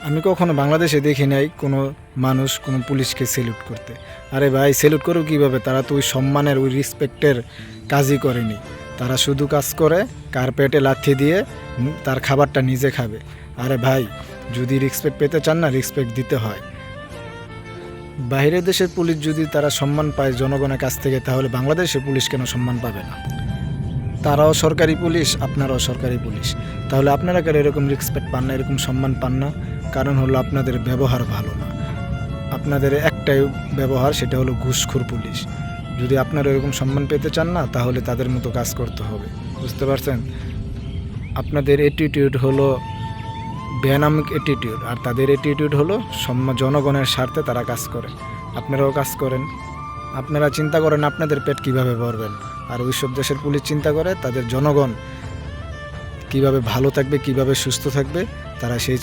আমি কখনো বাংলাদেশে দেখি নাই কোনো মানুষ কোনো পুলিশকে স্যালুট করতে। আরে ভাই, স্যালুট করো কীভাবে? তারা তো ওই সম্মানের ওই রেসপেক্টের কাজই করেনি। তারা শুধু কাজ করে কার্পেটে লাথি দিয়ে তার খাবারটা নিজে খাবে। আরে ভাই, যদি রেসপেক্ট পেতে চান না, রেসপেক্ট দিতে হয়। বাইরের দেশের পুলিশ যদি তারা সম্মান পায় জনগণের কাছ থেকে, তাহলে বাংলাদেশের পুলিশ কেন সম্মান পাবে না? তারাও সরকারি পুলিশ, আপনারাও সরকারি পুলিশ, তাহলে আপনারা কেন এরকম রেসপেক্ট পান না, এরকম সম্মান পান না? কারণ হলো আপনাদের ব্যবহার ভালো না। আপনাদের একটাই ব্যবহার, সেটা হলো ঘুষখোর পুলিশ। যদি আপনারা এরকম সম্মান পেতে চান না, তাহলে তাদের মতো কাজ করতে হবে, বুঝতে পারছেন? আপনাদের অ্যাটিটিউড হলো বেনামিক অ্যাটিটিউড, আর তাদের অ্যাটিটিউড হলো জনগণের স্বার্থে তারা কাজ করে। আপনারাও কাজ করেন, আপনারা চিন্তা করেন আপনাদের পেট কিভাবে ভরবেন, আর ওইসব দেশের পুলিশ চিন্তা করে তাদের জনগণ কিভাবে ভালো থাকবে, কিভাবে সুস্থ থাকবে, তারা সেই